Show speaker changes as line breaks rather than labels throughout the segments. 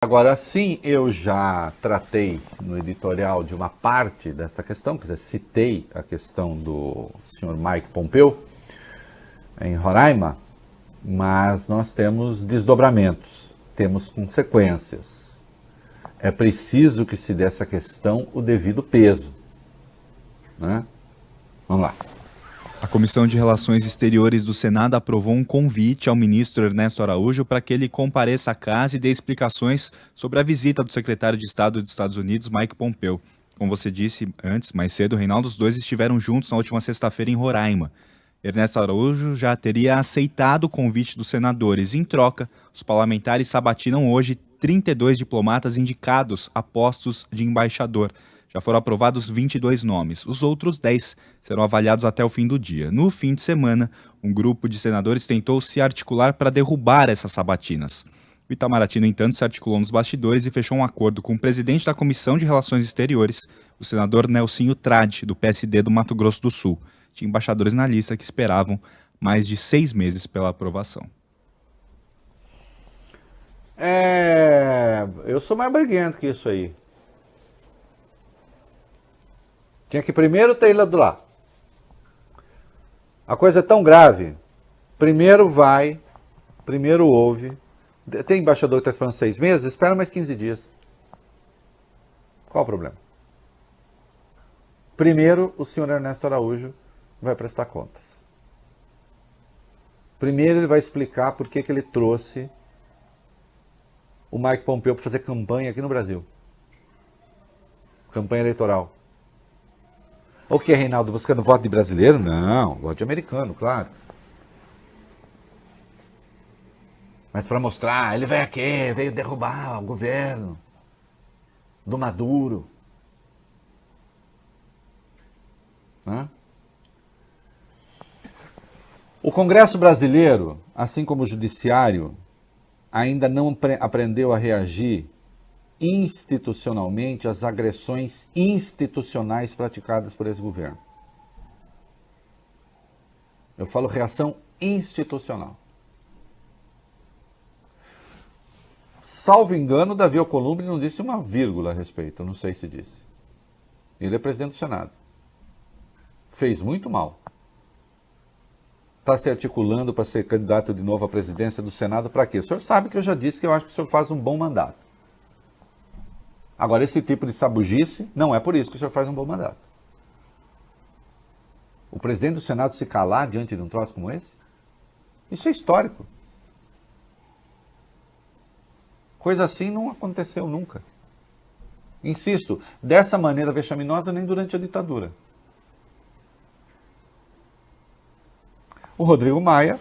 Agora sim, eu já tratei no editorial de uma parte dessa questão, quer dizer, citei a questão do senhor Mike Pompeo em Roraima, mas nós temos desdobramentos, temos consequências. É preciso que se dê essa questão o devido peso, né? Vamos lá.
A Comissão de Relações Exteriores do Senado aprovou um convite ao ministro Ernesto Araújo para que ele compareça à casa e dê explicações sobre a visita do secretário de Estado dos Estados Unidos, Mike Pompeo. Como você disse antes, mais cedo, Reinaldo, os dois estiveram juntos na última sexta-feira em Roraima. Ernesto Araújo já teria aceitado o convite dos senadores. Em troca, os parlamentares sabatinam hoje 32 diplomatas indicados a postos de embaixador. Já foram aprovados 22 nomes. Os outros 10 serão avaliados até o fim do dia. No fim de semana, um grupo de senadores tentou se articular para derrubar essas sabatinas. O Itamaraty, no entanto, se articulou nos bastidores e fechou um acordo com o presidente da Comissão de Relações Exteriores, o senador Nelsinho Trade, do PSD do Mato Grosso do Sul. Tinha embaixadores na lista que esperavam mais de 6 meses pela aprovação.
Eu sou mais briguento que isso aí. Tinha que primeiro ter ido lá. A coisa é tão grave. Primeiro ouve. Tem embaixador que está esperando 6 meses? Espera mais 15 dias. Qual o problema? Primeiro, o senhor Ernesto Araújo vai prestar contas. Primeiro, ele vai explicar por que ele trouxe o Mike Pompeo para fazer campanha aqui no Brasil. Campanha eleitoral. O que, Reinaldo? Buscando voto de brasileiro? Não, voto de americano, claro. Mas para mostrar, ele veio aqui, veio derrubar o governo do Maduro. Hã? O Congresso brasileiro, assim como o Judiciário, ainda não aprendeu a reagir institucionalmente às agressões institucionais praticadas por esse governo. Eu falo reação institucional. Salvo engano, Davi Alcolumbre não disse uma vírgula a respeito, eu não sei se disse. Ele é presidente do Senado. Fez muito mal. Está se articulando para ser candidato de novo à presidência do Senado para quê? O senhor sabe que eu já disse que eu acho que o senhor faz um bom mandato. Agora, esse tipo de sabugice, não é por isso que o senhor faz um bom mandato. O presidente do Senado se calar diante de um troço como esse? Isso é histórico. Coisa assim não aconteceu nunca. Insisto, dessa maneira vexaminosa nem durante a ditadura. O Rodrigo Maia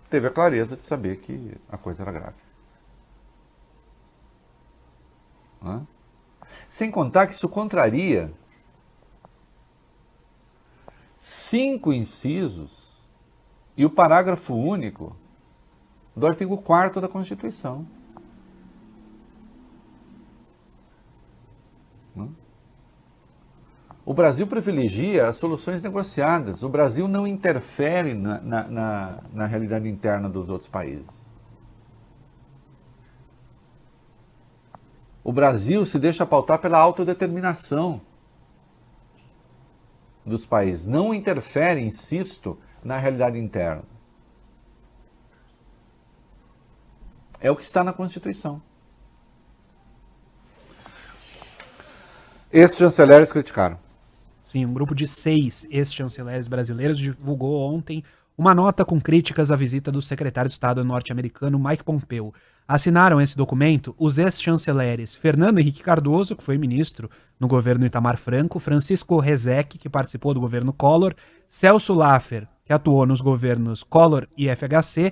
teve a clareza de saber que a coisa era grave. Sem contar que isso contraria 5 incisos e o parágrafo único do artigo 4º da Constituição. O Brasil privilegia as soluções negociadas. O Brasil não interfere na realidade interna dos outros países. O Brasil se deixa pautar pela autodeterminação dos países. Não interfere, insisto, na realidade interna. É o que está na Constituição. Estes chanceleres criticaram.
Sim, um grupo de 6 ex-chanceleres brasileiros divulgou ontem uma nota com críticas à visita do secretário de Estado norte-americano Mike Pompeo. Assinaram esse documento os ex-chanceleres Fernando Henrique Cardoso, que foi ministro no governo Itamar Franco, Francisco Rezec, que participou do governo Collor, Celso Laffer, que atuou nos governos Collor e FHC,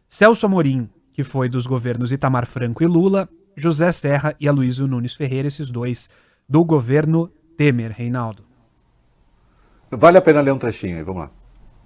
Celso Amorim, que foi dos governos Itamar Franco e Lula, José Serra e Aloysio Nunes Ferreira, esses dois do governo Temer, Reinaldo.
Vale a pena ler um trechinho aí, vamos lá.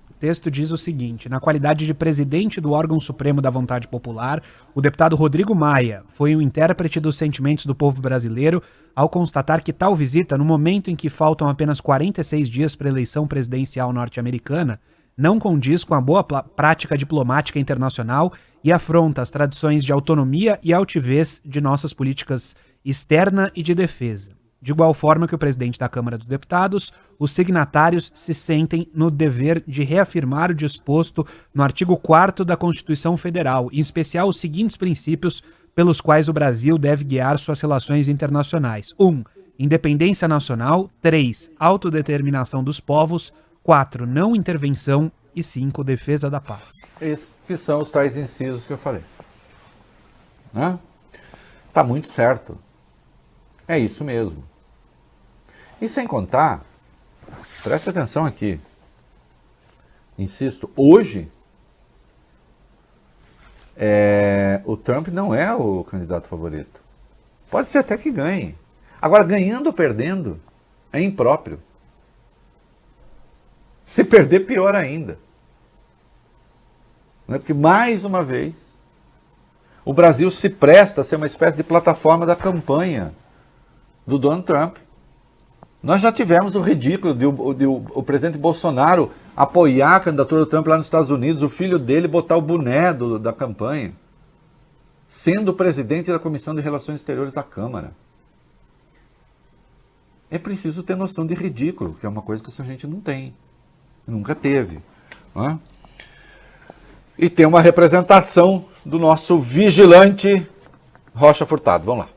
O texto diz o seguinte: na qualidade de presidente do órgão supremo da vontade popular, o deputado Rodrigo Maia foi um intérprete dos sentimentos do povo brasileiro ao constatar que tal visita, no momento em que faltam apenas 46 dias para a eleição presidencial norte-americana, não condiz com a boa prática diplomática internacional e afronta as tradições de autonomia e altivez de nossas políticas externa e de defesa. De igual forma que o presidente da Câmara dos Deputados, os signatários se sentem no dever de reafirmar o disposto no artigo 4º da Constituição Federal, em especial os seguintes princípios pelos quais o Brasil deve guiar suas relações internacionais. 1. Independência nacional. 3. Autodeterminação dos povos. 4. Não intervenção. E 5. Defesa da paz.
Esses que são os tais incisos que eu falei. Né? Tá muito certo. É isso mesmo. E sem contar, preste atenção aqui. Insisto, hoje, o Trump não é o candidato favorito. Pode ser até que ganhe. Agora, ganhando ou perdendo, é impróprio. Se perder, pior ainda. Não é? Porque, mais uma vez, o Brasil se presta a ser uma espécie de plataforma da campanha do Donald Trump. Nós já tivemos o ridículo de o presidente Bolsonaro apoiar a candidatura do Trump lá nos Estados Unidos, o filho dele botar o boné da campanha, sendo o presidente da Comissão de Relações Exteriores da Câmara. É preciso ter noção de ridículo, que é uma coisa que essa gente não tem, nunca teve. Não é? E tem uma representação do nosso vigilante Rocha Furtado. Vamos lá.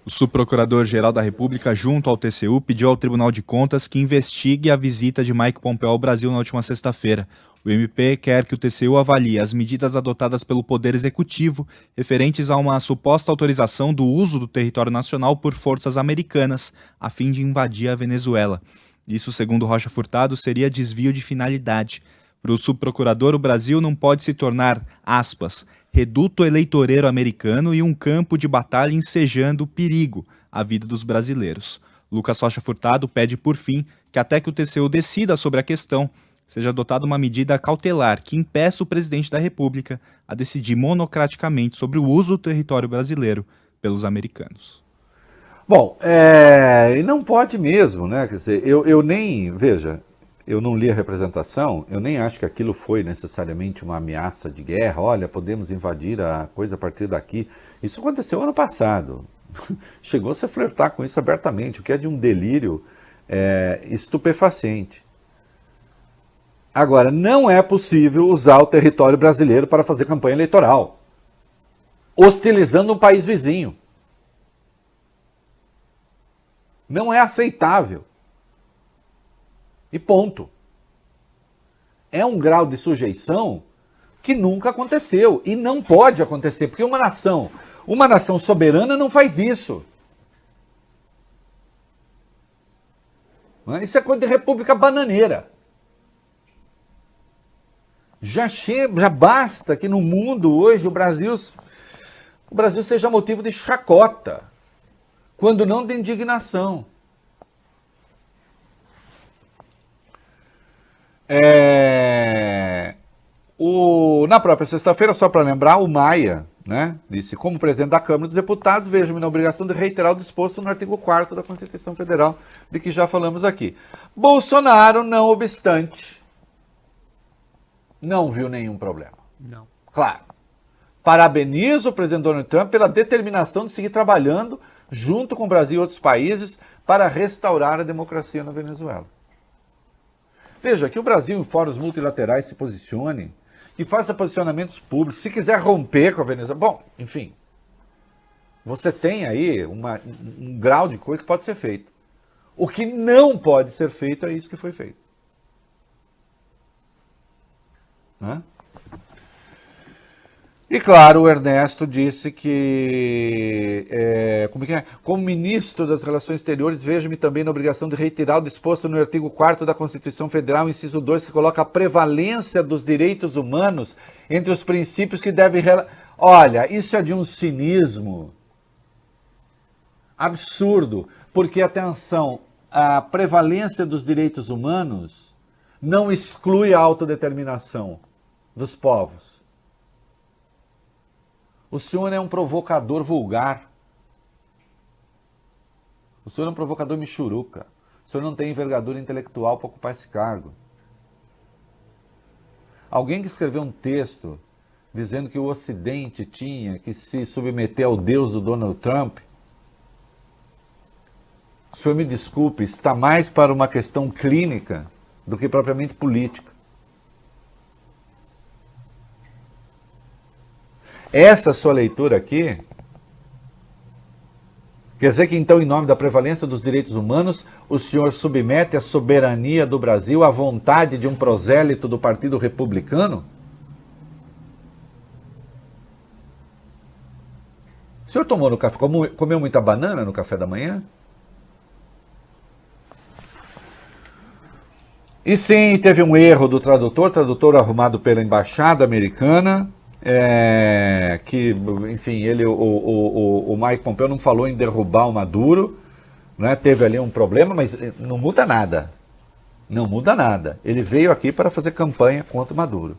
O subprocurador-geral da República, junto ao TCU, pediu ao Tribunal de Contas que investigue a visita de Mike Pompeo ao Brasil na última sexta-feira. O MP quer que o TCU avalie as medidas adotadas pelo Poder Executivo referentes a uma suposta autorização do uso do território nacional por forças americanas, a fim de invadir a Venezuela. Isso, segundo Rocha Furtado, seria desvio de finalidade. Para o subprocurador, o Brasil não pode se tornar, aspas, reduto eleitoreiro americano e um campo de batalha ensejando perigo à vida dos brasileiros. Lucas Rocha Furtado pede, por fim, que até que o TCU decida sobre a questão, seja adotada uma medida cautelar que impeça o presidente da República a decidir monocraticamente sobre o uso do território brasileiro pelos americanos.
Bom, e não pode mesmo, né? Quer dizer, eu nem, veja, eu não li a representação, eu nem acho que aquilo foi necessariamente uma ameaça de guerra, olha, podemos invadir a coisa a partir daqui. Isso aconteceu ano passado. Chegou-se a flertar com isso abertamente, o que é de um delírio estupefaciente. Agora, não é possível usar o território brasileiro para fazer campanha eleitoral, hostilizando um país vizinho. Não é aceitável. E ponto. É um grau de sujeição que nunca aconteceu e não pode acontecer, porque uma nação soberana não faz isso. Isso é coisa de república bananeira. Já basta que no mundo hoje o Brasil seja motivo de chacota, quando não de indignação. Na própria sexta-feira, só para lembrar, o Maia, né, disse, como presidente da Câmara dos Deputados, vejo-me na obrigação de reiterar o disposto no artigo 4º da Constituição Federal, de que já falamos aqui. Bolsonaro, não obstante, não viu nenhum problema.
Não.
Claro. Parabenizo o presidente Donald Trump pela determinação de seguir trabalhando junto com o Brasil e outros países para restaurar a democracia na Venezuela. Veja, que o Brasil em fóruns multilaterais se posicione, que faça posicionamentos públicos, se quiser romper com a Venezuela. Bom, enfim, você tem aí um grau de coisa que pode ser feito. O que não pode ser feito é isso que foi feito. Né? E claro, o Ernesto disse que, como ministro das Relações Exteriores, vejo-me também na obrigação de reiterar o disposto no artigo 4º da Constituição Federal, inciso 2, que coloca a prevalência dos direitos humanos entre os princípios que devem... Olha, isso é de um cinismo absurdo, porque, atenção, a prevalência dos direitos humanos não exclui a autodeterminação dos povos. O senhor é um provocador vulgar. O senhor é um provocador michuruca. O senhor não tem envergadura intelectual para ocupar esse cargo. Alguém que escreveu um texto dizendo que o Ocidente tinha que se submeter ao Deus do Donald Trump, o senhor me desculpe, está mais para uma questão clínica do que propriamente política. Essa sua leitura aqui quer dizer que então, em nome da prevalência dos direitos humanos, o senhor submete a soberania do Brasil à vontade de um prosélito do Partido Republicano? O senhor tomou no café, comeu muita banana no café da manhã? E sim, teve um erro do tradutor arrumado pela embaixada americana, que, enfim, o Mike Pompeo não falou em derrubar o Maduro, né? Teve ali um problema, mas não muda nada. Não muda nada. Ele veio aqui para fazer campanha contra o Maduro.